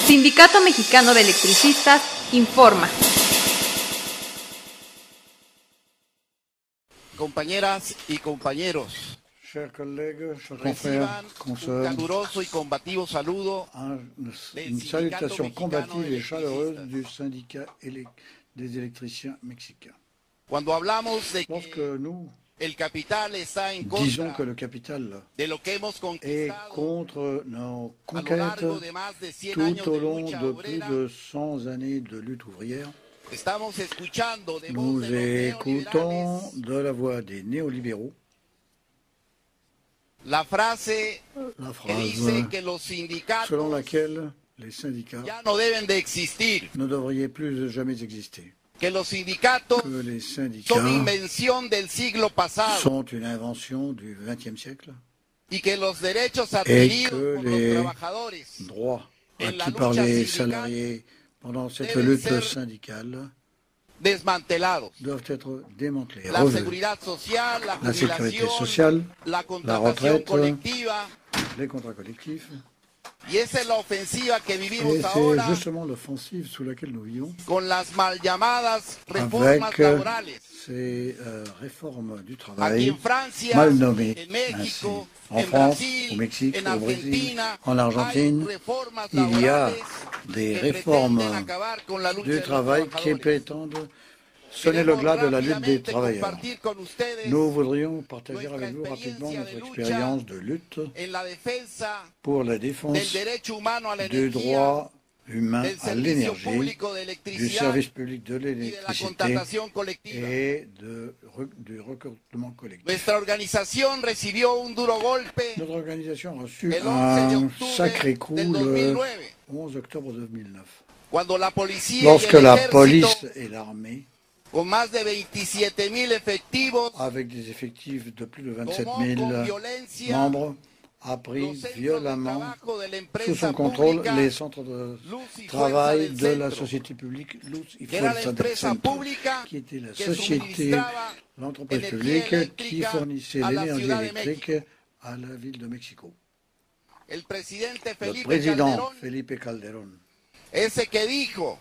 Sindicato Mexicano de Electricistas informa. Compañeras y compañeros, chers collègues, chers reciban confrères, un consoeurs, caluroso y combativo saludo une salutation combative et chaleureuse du syndicat des électriciens mexicains. Cuando hablamos de Lorsque que nous el capital está en disons contra que le capital de lo que hemos est conquistado contre nos a lo conquêtes largo de más de 100 tout años au de long lucha de plus obrera, de 100 années de lutte ouvrière, estamos escuchando de voz nous de los écoutons neoliberales de la voix des néolibéraux la frase la que dice phrase que los selon sindicatos laquelle les syndicats ya no deben de existir, ne devraient plus jamais exister, que los sindicatos que les son syndicats invención del siglo pasado sont une invention du XXe siècle, y que los derechos et adquiridos que por los les trabajadores droits en la acquis par lucha les sindical salariés pendant cette deben lutte ser syndicale desmantelados. doivent être démantelés, La revus. seguridad social, la La sécurité jubilación, sociale, la la contratación retraite, colectiva. les contrats collectifs. Y esa es la ofensiva que Et vivimos c'est ahora justement l'offensive sous laquelle nous vivons con las mal llamadas reformas avec laborales. ces réformes du Aquí travail en Francia, mal nommées en ainsi. México, En en France, Brasil, au Mexique, en au Brésil, Argentina, en Argentine, hay reformas il y a laborales des que réformes pretenden acabar con la lucha du de los travail qui trabajadores. prétendent sonner le glas de la lutte des Rápidamente travailleurs. compartir con ustedes Nous voudrions partager nuestra avec vous rapidement experiencia notre de lucha expérience de lutte en la defensa pour la del défense derecho humano a la du energía, droit humain del à servicio l'énergie, público de du electricidad service public de y de la l'électricité contratación colectiva. et du recrutement collectif. Nuestra organización recibió un duro golpe Notre organisation a reçu el 11 de un octubre sacré coup del le 2009, 11 octobre 2009, cuando la policía y lorsque el la ejército, police et l'armée, con más de 27,000 efectivos, avec des effectifs de plus de tomó 27 con 000 violencia membres, a pris los centros de violemment trabajo de la sous empresa son contrôle pública les centres de Luz y Fuerza travail del de la Centro, société publique Luz y que era la Fuerza del empresa Centro, pública qui était la que société, suministraba l'entreprise energía publique qui eléctrica fournissait a la l'énergie Ciudad de électrique México. à la ville de Mexico. El presidente Le Felipe président Calderón, Felipe Calderón, ese que dijo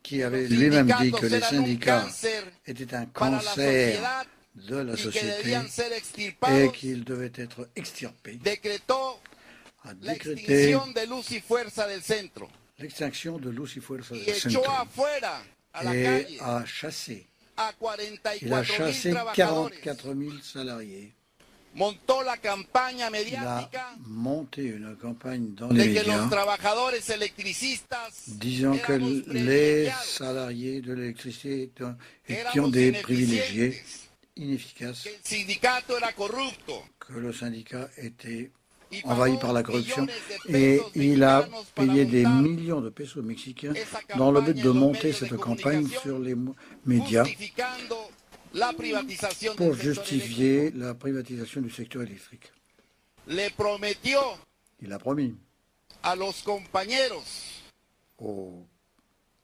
qui avait los lui-même dit sindicatos que les eran un syndicats cáncer étaient un para la cancer sociedad de la y que société debían ser et extirpados, qu'ils devaient être extirpés, decretó a la décrété extinción de Luz y Fuerza del Centro l'extinction de Luz y Fuerza y del echó Centro afuera a la et calle a chassé. a Il a 44,000 chassé trabajadores. 44 000 salariés. Montó la campaña Il a mediática monté une campagne dans de les que los médias trabajadores electricistas disant que éramos les privilegiados, salariés de l'électricité étaient éramos des privilégiés, ineficientes, inefficaces, que el sindicato era corrupto que le syndicat était y envahi par la pagó corruption millones de et pesos il a mexicanos para payé des montar millions de pesos mexicains esa dans le but campaña de en los monter medios de cette campagne comunicación, sur les médias justificando la privatización pour del sector justifier eléctrico. la privatisation du secteur électrique. Le prometió Il a promis a los compañeros aux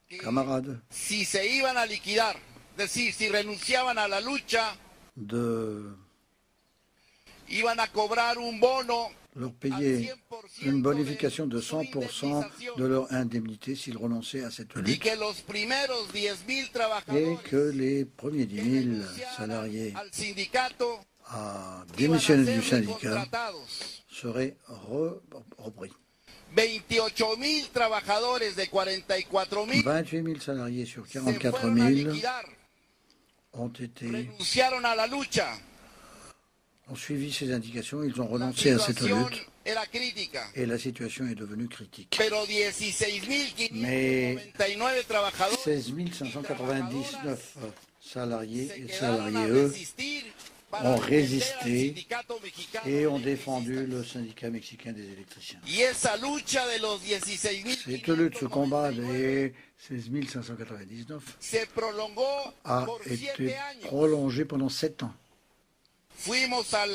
que camarades si se iban a liquidar, es decir, si renunciaban a la lucha, de iban a cobrar un bono leur payer une bonification de 100% de leur indemnité s'ils renonçaient à cette y lutte que los primeros 10,000 et trabajadores que les premiers que 10 000 renunciaran salariés al sindicato à iban a démissionner du ser syndicat recontratados. seraient repris. 28,000 trabajadores de 44,000 28 000 salariés sur se 44 fueron a 000 liquidar, ont été renunciaron a la lucha. ont suivi ces indications, ils ont La renoncé à cette situación lutte era crítica, et la situation est devenue critique. pero Mais 16,599 trabajadores 16 599 salariés se et quedaron a salariés, eux, resistir para ont defender al résisté sindicato mexicano et de ont défendu electricistas. le syndicat mexicain des électriciens. Y esa lucha de los Cette lutte, ce combat des 16 599 se prolongó a por été 7 años. prolongé pendant 7 ans. Fuimos a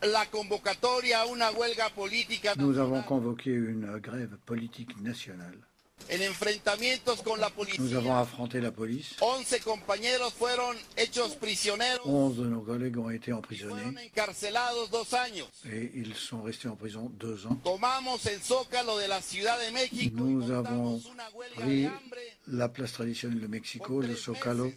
la convocatoria a una huelga política Nous avons nacional convoqué une grève politique nationale En enfrentamientos con la Nous policía, avons affronté la police. 11 compañeros fueron hechos prisioneros 11 de nos collègues ont été y fueron emprisonnés encarcelados 2 años. et ils sont restés en prison 2 ans. Tomamos el Zócalo de la Ciudad de México y Nous avons montamos una huelga pris de hambre la place traditionnelle de Mexico, le Zócalo,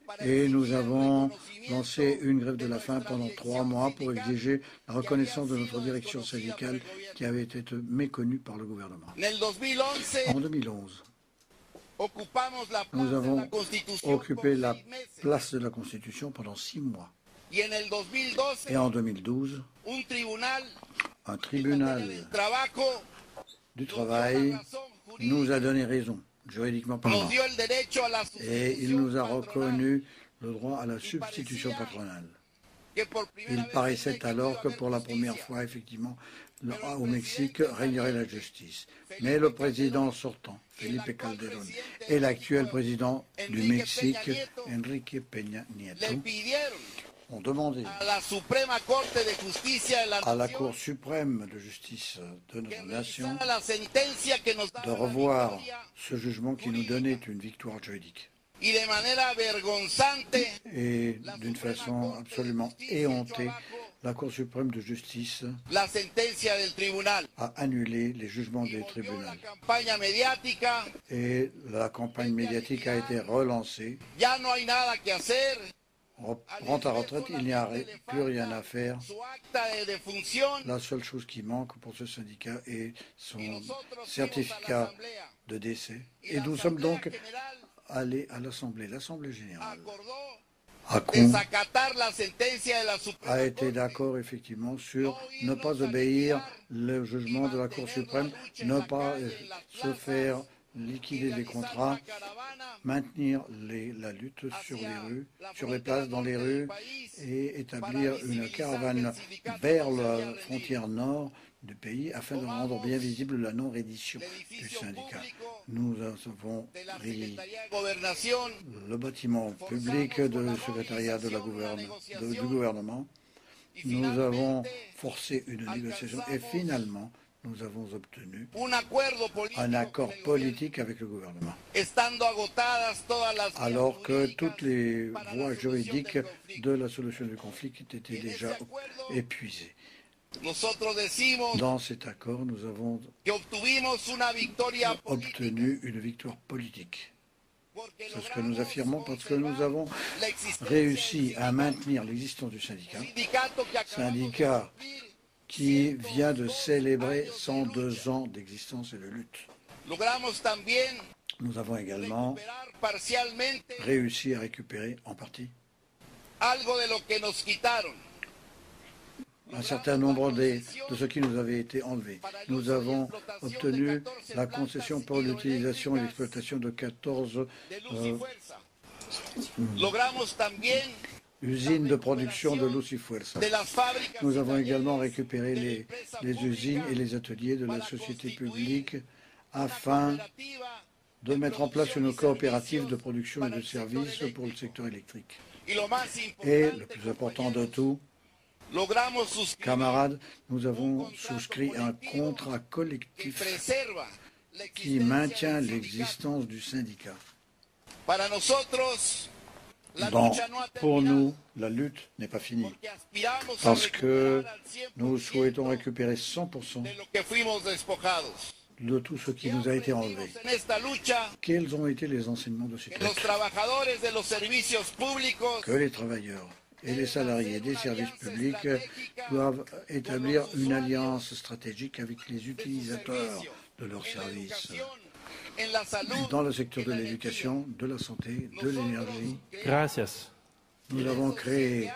para et nous exigir el avons reconocimiento lancé une grève de la faim nuestra pendant dirección 3 mois pour sindical exiger la reconnaissance de que había notre sido direction desconocida por syndicale el gobierno. qui avait été méconnue par le gouvernement. En el 2011 En 2011, ocupamos la nous plaza de la avons Constitución occupé por la 6 meses. place de la Constitution pendant 6 mois. Y en el 2012 Et en 2012, un tribunal un en materia tribunal del trabajo du nos dio travail la razón nous a jurídica, donné raison, juridiquement nos parlant. dio el derecho a la Et il sustitución nous a patronal, reconnu le droit à la substitution patronale. que por primera Il vez en paraissait México alors iba a que haber pour la justicia. première fois, effectivement, au Mexique régnerait la justice. Mais le président sortant, Felipe Calderón, et l'actuel président du Mexique, Enrique Peña Le Nieto, pidieron ont demandé a la Suprema Corte de Justicia de la à la Nación Cour suprême de justice de que notre nation revisara la sentencia que nos de daba la revoir victoria ce jugement qui nous donnait une victoire juridique. y de manera vergonzante Et d'une façon absolument éhontée, la Cour suprême de justice la sentencia del tribunal. a annulé les jugements Y des volvió tribunaux. la campaña mediática, Et la campagne médiatique a été relancée. ya no hay nada que hacer. Rentre à retraite, il n'y a plus rien à faire. Su acta de defunción La seule chose qui manque pour ce syndicat est son y nosotros fuimos a la certificat asamblea. de décès. Y Et la nous sommes asamblea donc general allés à l'Assemblée. L'Assemblée générale acordó desacatar la sentencia de la a Suprema été Corte. d'accord effectivement sur ne pas obéir le jugement de la Cour suprême, ne pas se faire liquider des contrats, maintenir la lutte sur les rues, sur les places, dans les rues, et établir une caravane vers la frontière nord du pays afin de rendre bien visible la non-reddition du syndicat. Nous avons de la pris Secretaría de Gobernación, le bâtiment public du secrétariat de du gouvernement. y Nous avons finalmente forcé une négociation et finalement, nous avons obtenu un acuerdo político un accord con el politique avec le gouvernement. gobierno, estando agotadas todas las vías Alors que jurídicas toutes les para la voies solución juridiques del conflicto. de la solution du conflit étaient déjà épuisées. Nosotros decimos Dans cet accord, nous avons que obtuvimos una victoria política obtenu une victoire politique. porque C'est ce que nous logramos affirmons parce que nous avons la existencia réussi del à maintenir l'existence du syndicat, sindicato que acabamos de syndicat cumplir. qui vient de célébrer 102 ans d'existence et de lutte. Logramos también Nous avons également recuperar parcialmente réussi à récupérer en partie algo de lo que nos quitaron. un certain nombre de ce qui nous avait été enlevé. Nous avons obtenu la concession pour l'utilisation et l'exploitation de 14 de luz y fuerza. Logramos también usines de production de Luz y Fuerza. de las fábricas Nous y avons également talleres récupéré de la les empresa usines pública et les ateliers de la société publique una afin cooperativa de mettre en place une producción y coopérative de servicios production et para de el sector services pour le eléctrico. secteur électrique. Y lo más Et le importante, plus important de compañeros, tout, logramos suscribir camarades, nous avons souscrit un contrat que collectif preserva qui l'existencia maintient del sindicato. l'existence du syndicat. Para nosotros, la Bon, lucha no ha pour terminado, nous, la lutte n'est pas finie porque aspiramos a parce que recuperar al 100% nous souhaitons récupérer 100% de lo que fuimos despojados. de tout ce qui nous a été enlevé. Aprendimos en esta lucha Quels ont été les enseignements de cette que los lutte? trabajadores de los servicios públicos Que les travailleurs et les salariés des services publics doivent établir une alliance stratégique avec les utilisateurs de leurs en la services educación, en la salud, dans le secteur en de la l'éducation, de la santé, de l'énergie. Gracias. Nous avons créé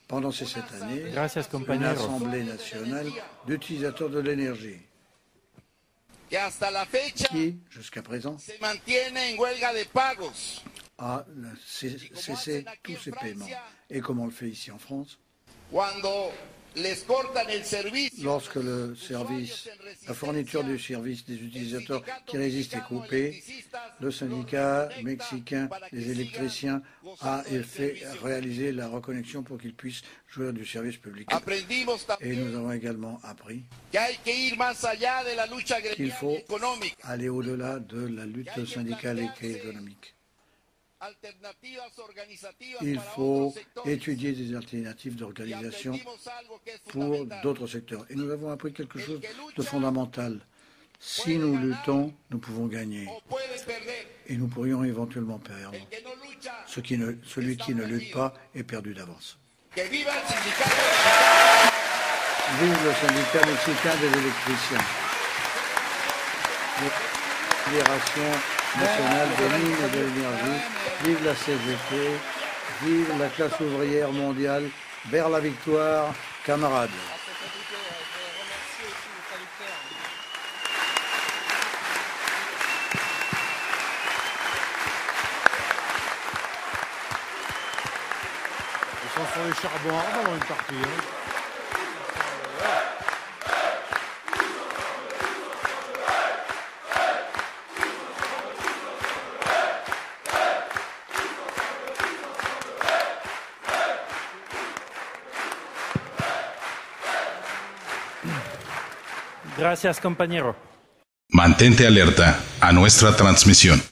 pendant ces 7 années Gracias, une compañeros. assemblée nationale d'utilisateurs de l'énergie que hasta la fecha qui, jusqu'à présent, se mantiene en huelga de pagos. a cessé tous ces paiements. Et comme on le fait ici en France, Cuando les cortan el servicio, lorsque le service, la fourniture du service des utilisateurs qui résistent est coupée, le syndicat mexicain des électriciens a fait réaliser la reconnexion pour qu'ils puissent jouir du service public. Et nous avons également appris qu'il faut aller au-delà de la lutte syndicale et économique. Il faut étudier des alternatives d'organisation pour d'autres secteurs. Et nous avons appris quelque chose de fondamental. Si nous luttons, nous pouvons gagner. Et nous pourrions éventuellement perdre. Celui qui ne lutte pas est perdu d'avance. Vive le syndicat mexicain des électriciens. Fédération nationale des mines et de l'énergie. Vive la CGT. Vive la classe ouvrière mondiale. Vers la victoire, camarades. Ils sont sur les charbons ardents, une partie. Gracias, compañero. Mantente alerta a nuestra transmisión.